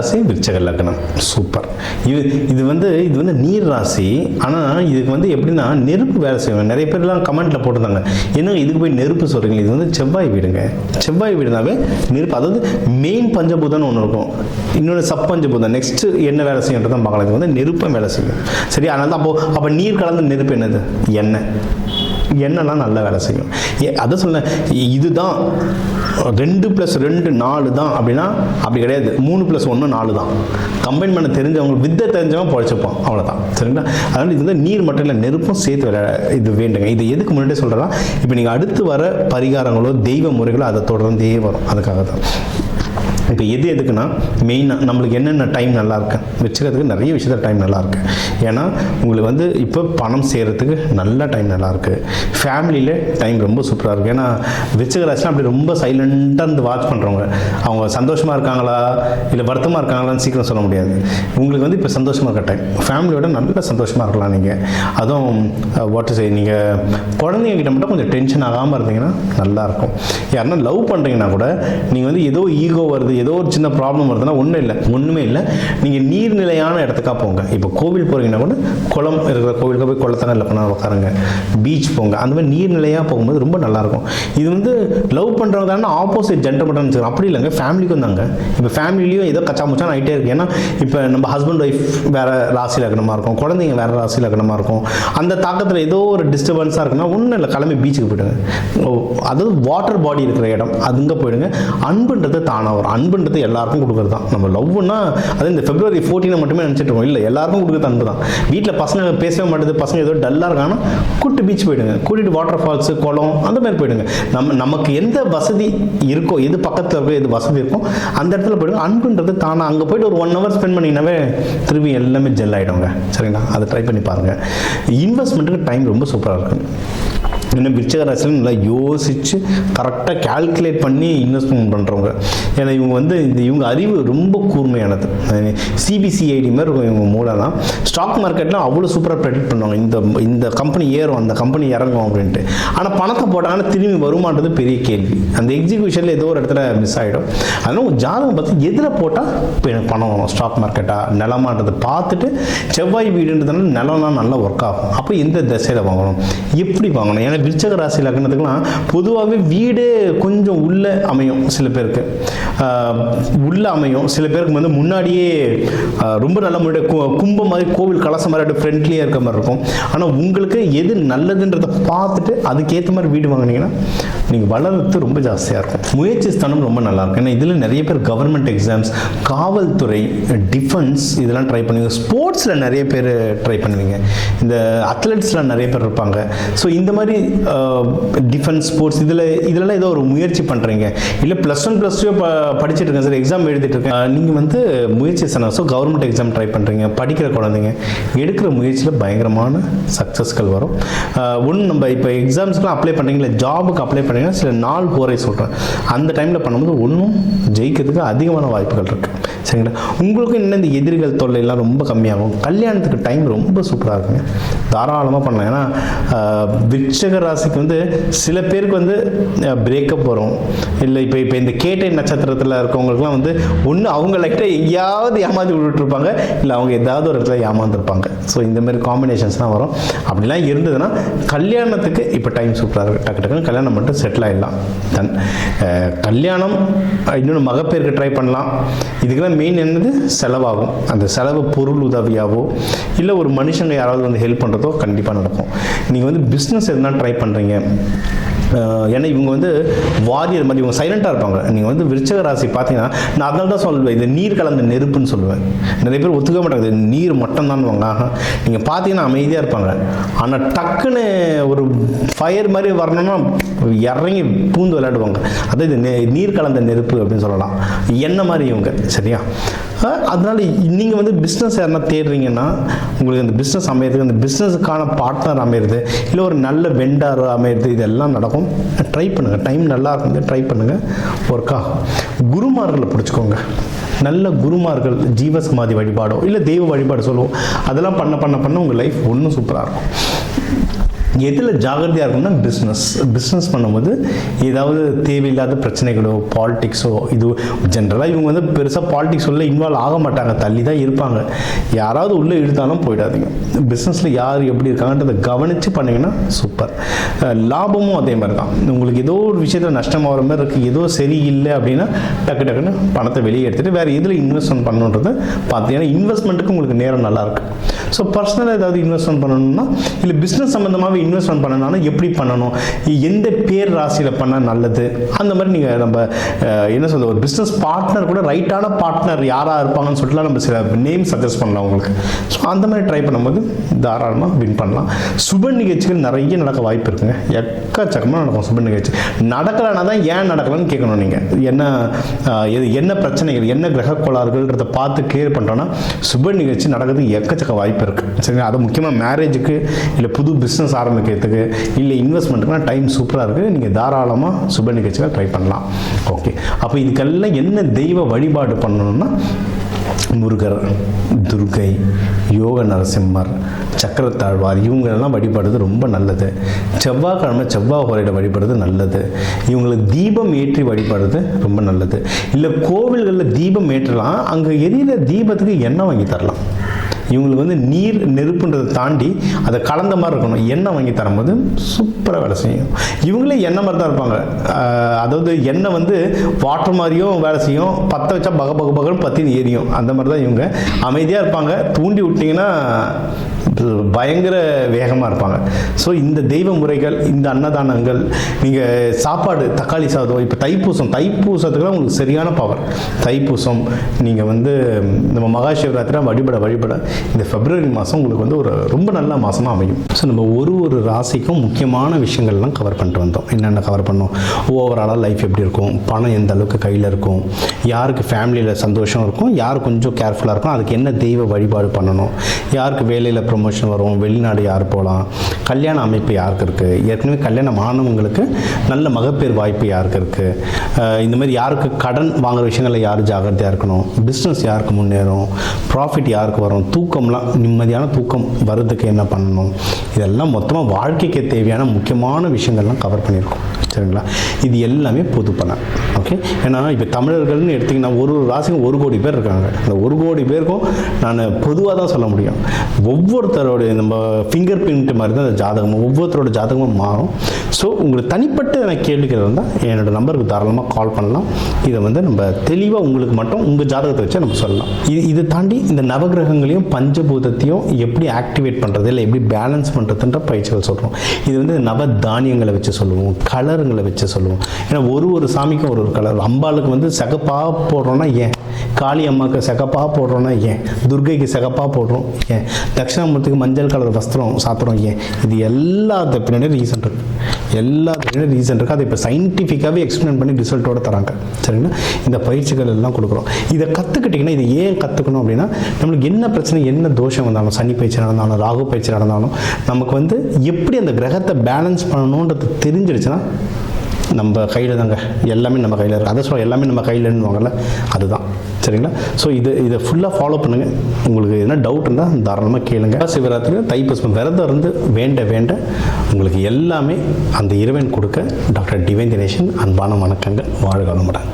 ராசி விருச்சிக லக்னம். சூப்பர். இது வந்து நீர் ராசி. ஆனால் இதுக்கு வந்து எப்படின்னா நெருப்பு வேலை செய்வாங்க. நிறைய பேர்லாம் கமெண்ட்டில் போட்டிருந்தாங்க, என்னங்க இதுக்கு போய் நெருப்பு சொல்கிறீங்க. இது வந்து செவ்வாய் வீடுங்க. செவ்வாய் வீடுனாவே நெருப்பு. அதாவது மெயின் பஞ்சபூதம்னு ஒன்று இருக்கும், இன்னொன்று சப்பஞ்சபூதம். நெக்ஸ்ட் என்ன வேலை செய்யன்றதான் பார்க்கலாம். இது வந்து நெருப்பை வேலை செய்யும். சரி, அதனால தான் அப்போ நீர் கலந்த நெருப்பு என்னது? எண்ணெய். எண்ணெய்லாம் நல்லா வேலை செய்யும். அதை சொல்ல, இதுதான் 2+2 4 தான் அப்படின்னா அப்படி கிடையாது. 3+1 4 தான். கம்பைன் பண்ண தெரிஞ்சவங்க, வித்தை தெரிஞ்சவங்க பொழைச்சிப்போம், அவ்வளோதான். சரிங்களா? அதனால் இது வந்து நீர் மட்டும் இல்லை, நெருப்பும் சேர்த்து இது வேண்டுங்க. இது எதுக்கு முன்னாடியே சொல்கிறதா, இப்போ நீங்கள் அடுத்து வர பரிகாரங்களோ தெய்வ முறைகளோ அதை தொடர்ந்தே வரும். அதுக்காக தான். இப்போ எதுக்குன்னா மெயினாக நம்மளுக்கு என்னென்ன டைம் நல்லாயிருக்கு வச்சுக்கிறதுக்கு நிறைய விஷயத்தில் டைம் நல்லாயிருக்கு. ஏன்னா உங்களுக்கு வந்து இப்போ பணம் செய்கிறதுக்கு நல்ல டைம் நல்லாயிருக்கு. ஃபேமிலியில் டைம் ரொம்ப சூப்பராக இருக்குது. ஏன்னா விருச்சிக ராசிலாம் அப்படி ரொம்ப சைலண்ட்டாக இருந்து வாட்ச் பண்ணுறவங்க, அவங்க சந்தோஷமாக இருக்காங்களா இல்லை வருத்தமாக இருக்காங்களான்னு சீக்கிரம் சொல்ல முடியாது. உங்களுக்கு வந்து இப்போ சந்தோஷமாக இருக்க டைம், ஃபேமிலியோட நல்ல சந்தோஷமாக இருக்கலாம். நீங்கள் அதுவும் வாட் செய்ய, நீங்கள் குழந்தைங்ககிட்ட மட்டும் கொஞ்சம் டென்ஷன் ஆகாமல் இருந்தீங்கன்னா நல்லாயிருக்கும். யாருன்னா லவ் பண்ணுறீங்கன்னா கூட நீங்கள் வந்து ஏதோ ஈகோ வருது, ஏதோ ஒரு சின்ன ப்ராப்ளம் வருதுன்னா ஒன்றுமே இல்லை. நீங்கள் நீர்நிலையான இடத்துக்காக போங்க. இப்போ கோவில் போகிறீங்கன்னா கூட குளம் இருக்கிற கோவிலுக்கு போய் குளத்தங்கல்ல பண்ண உட்காருங்க, பீச் போங்க. அந்த மாதிரி நீர்நிலையாக போகும்போது ரொம்ப நல்லாயிருக்கும். இது வந்து லவ் பண்ணுறவங்க தானே ஆப்போசிட் ஜென்டர் மட்டும் வச்சுக்கோங்க. அப்படி இல்லைங்க, ஃபேமிலிக்கும் தாங்க. இப்போ ஃபேமிலிலையும் ஏதோ கச்சா முச்சான் ஆகிட்டே இருக்குது. ஏன்னா இப்போ நம்ம ஹஸ்பண்ட் ஒய்ஃப் வேறு ராசி லக்னமாக இருக்கும், குழந்தைங்க வேறு ராசி லக்னமாக இருக்கும். அந்த தாக்கத்தில் ஏதோ ஒரு டிஸ்டர்பன்ஸாக இருக்குன்னா ஒன்றும் இல்லை, கிளம்பி பீச்சுக்கு போயிடுங்க. அதாவது வாட்டர் பாடி இருக்கிற இடம் அதுங்க போயிடுங்க. அன்புன்றது தானாக வரும். அன்புன்றது எல்லாருக்கும் கொடுக்குறது தான். நம்ம லவ்னா அது இந்த February 14 மட்டுமே நினச்சிட்டு இருக்கோம். இல்லை, எல்லாருக்கும் கொடுக்குறது அன்பு தான். வீட்டில் பசங்க பேசவே மாட்டேது, பசங்க ஏதோ டல்லாக இருக்காங்கன்னா கூப்பிட்டு பீச் போயிடுங்க, கூட்டிகிட்டு வாட்டர் ஃபால்ஸு குளம் அந்த மாதிரி போயிடுங்க. நமக்கு எந்த வசதி இருக்கோ, எது பக்கத்தில் இருக்கோ, எது வசதி இருக்கோ அந்த இடத்துல போயிடுங்க. அன்புன்றது தானாக அங்கே போய்ட்டு ஒரு 1 hour ஸ்பெண்ட் பண்ணிங்கன்னாவே திரும்பி எல்லாமே ஜெல் ஆகிடுங்க. சரிங்களா? அதை ட்ரை பண்ணி பாருங்கள். இன்வெஸ்ட்மெண்ட்டுக்கு டைம் ரொம்ப சூப்பராக இருக்குது. இன்னும் விருச்சிக ராசியில் நல்லா யோசித்து கரெக்டாக கால்குலேட் பண்ணி இன்வெஸ்ட்மெண்ட் பண்ணுறவங்க. ஏன்னா இவங்க வந்து இவங்க அறிவு ரொம்ப கூர்மையானது. சிபிசிஐடி மாதிரி இருக்கும் இவங்க மூலம்லாம். ஸ்டாக் மார்க்கெட்டில் அவ்வளோ சூப்பராக ப்ரெடிக்ட் பண்ணுவாங்க, இந்த கம்பெனி ஏறும், அந்த கம்பெனி இறங்கும் அப்படின்ட்டு. ஆனால் பணத்தை போட்டாங்கன்னா திரும்பி வருமானது பெரிய கேள்வி. அந்த எக்ஸிக்யூஷனில் ஏதோ ஒரு இடத்துல மிஸ் ஆகிடும். அதனால் உங்கள் ஜாதகம் பார்த்து எதில் போட்டால் இப்போ எனக்கு பணம் வரும், ஸ்டாக் மார்க்கெட்டா நிலமான்றதை பார்த்துட்டு, செவ்வாய் வீடுன்றதுனால நிலம்லாம் நல்லா ஒர்க் ஆகும். அப்போ எந்த திசையில் வாங்கணும், எப்படி வாங்கணும். ஏன்னா விருச்சிக ராசி லக்னத்துக்குலாம் பொதுவாகவே வீடு கொஞ்சம் உள்ள அமையும், சில பேருக்கு உள்ள அமையும், சில பேருக்கு வந்து முன்னாடியே ரொம்ப நல்ல முன்னாடி கும்பம் மாதிரி கோவில் கலசம் மாதிரி ஃப்ரெண்ட்லியாக இருக்க மாதிரி இருக்கும். ஆனால் உங்களுக்கு எது நல்லதுன்றதை பார்த்துட்டு அதுக்கேற்ற மாதிரி வீடு வாங்கினீங்கன்னா நீங்கள் வளர்றது ரொம்ப ஜாஸ்தியாக இருக்கும். முயற்சி ஸ்தானம் ரொம்ப நல்லாயிருக்கும். ஏன்னா இதில் நிறைய பேர் கவர்மெண்ட் எக்ஸாம்ஸ், காவல்துறை, டிஃபென்ஸ் இதெல்லாம் ட்ரை பண்ணுவீங்க. ஸ்போர்ட்ஸில் நிறைய பேர் ட்ரை பண்ணுவீங்க. இந்த அத்லெட்ஸ்லாம் நிறைய பேர் இருப்பாங்க. ஸோ இந்த மாதிரி டிஃபென்ஸ், ஸ்போர்ட்ஸ் இதெல்லாம் ஏதோ ஒரு முயற்சி பண்ணுறீங்க. இல்லை +1 +2 படிச்சுட்டு இருக்கேன் சார், எக்ஸாம் எழுதிட்டு இருக்கேன், நீங்கள் வந்து முயற்சி ஸ்தானம், ஸோ கவர்மெண்ட் எக்ஸாம் ட்ரை பண்ணுறீங்க, படிக்கிற குழந்தைங்க எடுக்கிற முயற்சியில் பயங்கரமான சக்ஸஸ்கள் வரும். ஒன்று நம்ம இப்போ எக்ஸாம்ஸ்க்குலாம் அப்ளை பண்ணுறீங்களா, ஜாபுக்கு அப்ளை பண்ணுறீங்கன்னா சில நாள் போரை சொல்கிறேன், அந்த டைமில் பண்ணும்போது ஒன்றும் ஜெயிக்கிறதுக்கு அதிகமான வாய்ப்புகள் இருக்குது. சரிங்களா? உங்களுக்கு இன்னும் இந்த எதிரிகள் தொல்லையெல்லாம் ரொம்ப கம்மியாகும். கல்யாணத்துக்கு டைம் ரொம்ப சூப்பராக இருக்குங்க, தாராளமாக பண்ணலாம். ஏன்னா விருச்சிக ராசிக்கு வந்து சில பேருக்கு வந்து பிரேக்கப் வரும். இல்லை இப்போ இந்த கேட்டை நட்சத்திரத்தில் இருக்கவங்களுக்குலாம் வந்து ஒன்று அவங்க லைட்டாக எங்கேயாவது ஏமாந்து விட்டுருப்பாங்க, இல்லை அவங்க ஏதாவது ஒரு இடத்துல ஏமாந்துருப்பாங்க. ஸோ இந்த மாதிரி காம்பினேஷன்ஸ் தான் வரும். அப்படிலாம் இருந்ததுன்னா கல்யாணத்துக்கு இப்போ டைம் சூப்பராக இருக்குது. டக்கு டக்குன்னு கல்யாணம் மட்டும் செட்டில் ஆகிடலாம். தன் கல்யாணம் இன்னொன்று மகப்பேருக்கு ட்ரை பண்ணலாம். இதுக்கெல்லாம் மெயின் என்னது, செலவாகும். அந்த செலவு பொருள் உதவியாவோ இல்லை ஒரு மனுஷங்க யாராவது வந்து ஹெல்ப் பண்ணுறதோ கண்டிப்பாக நடக்கும். நீங்கள் வந்து பிஸ்னஸ் எதுனா ட்ரை பண்ணுறீங்க, ஏன்னா இவங்க வந்து வாரியர் மாதிரி, இவங்க சைலண்டாக இருப்பாங்க. நீங்கள் வந்து விருச்சிக ராசி பார்த்தீங்கன்னா, நான் அதனால தான் சொல்லுவேன் இது நீர் கலந்த நெருப்புன்னு சொல்லுவேன். நிறைய பேர் ஒத்துக்க மாட்டாங்க, இது நீர் மட்டும்தான் வாங்க. நீங்கள் பார்த்தீங்கன்னா அமைதியாக இருப்பாங்க, ஆனால் டக்குன்னு ஒரு ஃபயர் மாதிரி வரணும்னா இறங்கி பூந்து விளையாடுவாங்க. அதாவது இது நீர் கலந்த நெருப்பு அப்படின்னு சொல்லலாம். எண்ணெய் மாதிரி இவங்க. சரியா? அதனால் நீங்கள் வந்து பிஸ்னஸ் யாருன்னா தேடுறீங்கன்னா உங்களுக்கு அந்த பிஸ்னஸ் அமையிறது, அந்த பிஸ்னஸுக்கான பார்ட்னர் அமையிறது, இல்லை ஒரு நல்ல வெண்டார் அமையிறது, இதெல்லாம் நடக்கும். ட்ரை பண்ணுங்கள், டைம் நல்லா இருக்குங்க, ட்ரை பண்ணுங்கள், ஒர்க் ஆகும். குருமார்களை பிடிச்சிக்கோங்க. நல்ல குருமார்கள், ஜீவசமாதி வழிபாடோ இல்லை தெய்வ வழிபாடு சொல்லுவோம், அதெல்லாம் பண்ண உங்கள் லைஃப் ஒன்றும் சூப்பராக இருக்கும். எதில் ஜாகிரதையாக இருக்கணும்னா பிஸ்னஸ் பண்ணும்போது ஏதாவது தேவையில்லாத பிரச்சனைகளோ பாலிடிக்ஸோ, இது ஜென்ரலாக இவங்க வந்து பெருசாக பாலிடிக்ஸ் உள்ள இன்வால்வ் ஆக மாட்டாங்க, தள்ளி தான் இருப்பாங்க. யாராவது உள்ளே இழுத்தாலும் போயிடாதீங்க. பிஸ்னஸில் யார் எப்படி இருக்காங்கன்றதை கவனித்து பண்ணிங்கன்னா சூப்பர். லாபமும் அதே மாதிரி தான். உங்களுக்கு ஏதோ ஒரு விஷயத்தில் நஷ்டமாகிற மாதிரி இருக்குது, ஏதோ சரியில்லை அப்படின்னா டக்குன்னு பணத்தை வெளியே எடுத்துகிட்டு வேறு எதில் இன்வெஸ்ட்மெண்ட் பண்ணணுன்றதை பார்த்தீங்கன்னா இன்வெஸ்ட்மெண்ட்டுக்கு உங்களுக்கு நேரம் நல்லாயிருக்கு. ஸோ பர்சனலாக ஏதாவது இன்வெஸ்ட்மெண்ட் பண்ணணும்னா, இல்லை பிஸ்னஸ் சம்மந்தமாகவே இன்வெஸ்ட்மெண்ட் பண்ணணும்னா எப்படி பண்ணணும், எந்த பேர் ராசியில் பண்ணால் நல்லது, அந்த மாதிரி நீங்கள் நம்ம என்ன சொல்ல ஒரு பிஸ்னஸ் பார்ட்னர் கூட ரைட்டான பார்ட்னர் யாராக இருப்பாங்கன்னு சொல்லிட்டுலாம் நம்ம சில நேம் சஜஸ்ட் பண்ணலாம் உங்களுக்கு. ஸோ அந்த மாதிரி ட்ரை பண்ணும்போது தாராளமாக வின் பண்ணலாம். சுப நிகழ்ச்சிகள் நிறைய நடக்க வாய்ப்பு இருக்குங்க, எக்கச்சக்கமாக நடக்கும். சுப நிகழ்ச்சி நடக்கலைன்னா தான் ஏன் நடக்கலன்னு கேட்கணும். நீங்கள் என்ன பிரச்சனைகள், என்ன கிரக கோளாறுகள்ன்றதை பார்த்து கிளியர் பண்ணுறோன்னா சுப நிகழ்ச்சி நடக்கிறதுக்கு எக்கச்சக்க வாய்ப்பு இருக்குது. சரிங்களா? அது முக்கியமாக மேரேஜுக்கு, இல்லை புது பிஸ்னஸ் ஆரம்பிக்கிறதுக்கு, இல்லை இன்வெஸ்ட்மெண்ட்டுக்குலாம் டைம் சூப்பராக இருக்குது. நீங்கள் தாராளமாக சுப நிகழ்ச்சிகள் ட்ரை பண்ணலாம். ஓகே, அப்போ இதுக்கெல்லாம் என்ன தெய்வ வழிபாடு பண்ணணும்னா முருகர், துர்கை, யோக நரசிம்மர், சக்கரத்தாழ்வார் இவங்களெல்லாம் வழிபடுறது ரொம்ப நல்லது. செவ்வாய்க்கிழமை செவ்வாய் ஹோரையிட வழிபடுறது நல்லது. இவங்களுக்கு தீபம் ஏற்றி வழிபடுறது ரொம்ப நல்லது. இல்லை கோவில்களில் தீபம் ஏற்றலாம், அங்கே எரியிற தீபத்துக்கு எண்ணெய் வாங்கி தரலாம். இவங்களுக்கு வந்து நீர் நெருப்புன்றதை தாண்டி அதை கலந்த மாதிரி இருக்கணும். எண்ணெய் வாங்கி தரும்போது சூப்பராக வேலை செய்யும். இவங்களே எண்ணெய் மாதிரி தான் இருப்பாங்க. அதாவது எண்ணெய் வந்து வாட்டர் மாதிரியும் வேலை செய்யும், பற்ற வச்சா பகன்னு பற்றின்னு எரியும். அந்த மாதிரி தான் இவங்க அமைதியாக இருப்பாங்க. தூண்டி விட்டிங்கன்னா பயங்கர வேகமாக இருப்பாங்க. ஸோ இந்த தெய்வ முறைகள், இந்த அன்னதானங்கள், நீங்கள் சாப்பாடு தக்காளி சாதம், இப்போ தைப்பூசத்துக்குலாம் உங்களுக்கு சரியான பவர். தைப்பூசம் நீங்கள் வந்து நம்ம மகா சிவராத்திரி வழிபட இந்த பிப்ரவரி மாதம் உங்களுக்கு வந்து ஒரு ரொம்ப நல்ல மாதமாக அமையும். ஸோ நம்ம ஒரு ராசிக்கும் முக்கியமான விஷயங்கள்லாம் கவர் பண்ணிட்டு வந்தோம். என்னென்ன கவர் பண்ணோம், ஓவராலாக லைஃப் எப்படி இருக்கும், பணம் எந்த அளவுக்கு கையில் இருக்கும், யாருக்கு ஃபேமிலியில் சந்தோஷம் இருக்கும், யார் கொஞ்சம் கேர்ஃபுல்லாக இருக்கும், அதுக்கு என்ன தெய்வ வழிபாடு பண்ணணும், யாருக்கு வேலையில் ப்ரொமோஷன் வரும், வெளிநாடு யார் போகலாம், கல்யாண அமைப்பு யாருக்கு இருக்குது, ஏற்கனவே கல்யாணம் ஆனவங்களுக்கு நல்ல மகப்பேறு வாய்ப்பு யாருக்கு இருக்குது, இந்த மாதிரி யாருக்கு கடன் வாங்குகிற விஷயங்களில் யார் ஜாகிரதையாக இருக்கணும், பிஸ்னஸ் யாருக்கு முன்னேறும், ப்ராஃபிட் யாருக்கு வரும், தூக்கம்லாம் நிம்மதியான தூக்கம் வருதுக்கு என்ன பண்ணணும், இதெல்லாம் மொத்தமாக வாழ்க்கைக்கு தேவையான முக்கியமான விஷயங்கள்லாம் கவர் பண்ணியிருக்கோம். சரிங்களா? இது எல்லாமே பொது பலன். ஓகே, ஏன்னா இப்போ தமிழர்கள்னு எடுத்திங்கன்னா ஒரு ராசிக்கும் 1 கோடி பேர் இருக்காங்க. அந்த 1 கோடி பேருக்கும் நான் பொதுவாக தான் சொல்ல முடியும். ஒவ்வொருத்தரோடைய நம்ம ஃபிங்கர் பிரிண்ட் மாதிரி தான் அந்த ஜாதகமும், ஒவ்வொருத்தரோட ஜாதகமும் மாறும். ஸோ உங்களுக்கு தனிப்பட்ட எனக்கு கேள்விகள் இருந்தால் என்னோட நம்பருக்கு தாராளமாக கால் பண்ணலாம். இதை வந்து நம்ம தெளிவாக உங்களுக்கு மட்டும் உங்கள் ஜாதகத்தை வச்சு நம்ம சொல்லலாம். இதை தாண்டி இந்த நவகிரகங்களையும் பஞ்சபூதத்தையும் எப்படி ஆக்டிவேட் பண்ணுறது, இல்லை எப்படி பேலன்ஸ் பண்ணுறதுன்ற பயிற்சிகள் சொல்கிறோம். இது வந்து நவ தானியங்களை வச்சு சொல்லுவோம், கலருங்களை வச்சு சொல்லுவோம். ஏன்னா ஒரு சாமிக்கும் ஒரு கலர். அம்பாளுக்கு வந்து சிகப்பாக போடுறோன்னா ஏன், காளி அம்மாவுக்கு சிகப்பாக போடுறோன்னா ஏன், துர்கைக்கு சிகப்பாக போடுறோம் ஏன், தட்சிணாமூர்த்திக்கு மஞ்சள் கலர் வஸ்திரம் சாப்பிட்றோம் ஏன், இது எல்லாத்த பின்னாடி ரீசன் இருக்குது. அதை இப்போ சயின்டிஃபிக்காகவே எக்ஸ்பிளைன் பண்ணி ரிசல்ட்டோட தராங்க. சரிங்களா? இந்த பயிற்சிகள் எல்லாம் கொடுக்குறோம். இதை கற்றுக்கிட்டிங்கன்னா, இது ஏன் கற்றுக்கணும் அப்படின்னா, நம்மளுக்கு என்ன பிரச்சனை, என்ன தோஷம் வந்தாலும், சனி பயிற்சி நடந்தாலும், ராகு பயிற்சி நடந்தாலும், நமக்கு வந்து எப்படி அந்த கிரகத்தை பேலன்ஸ் பண்ணணுன்றது தெரிஞ்சிடுச்சுன்னா நம்ம கையில் தாங்க, எல்லாமே நம்ம கையில் இருக்குது. அதை சொல்ல எல்லாமே நம்ம கையில்னுவாங்கல்ல, அதுதான். சரிங்களா? ஸோ இதை ஃபுல்லாக ஃபாலோ பண்ணுங்கள். உங்களுக்கு எதனா டவுட் இருந்தால் தாராளமாக கேளுங்க. சிவராத்திரி தைப்பூசம் விரதம் இருந்து வேண்ட உங்களுக்கு எல்லாமே அந்த இறைவன் கொடுக்க டாக்டர் டிவைன் தினேஷன் அன்பான வணக்கங்கள். வாழ்க வளமுடன்.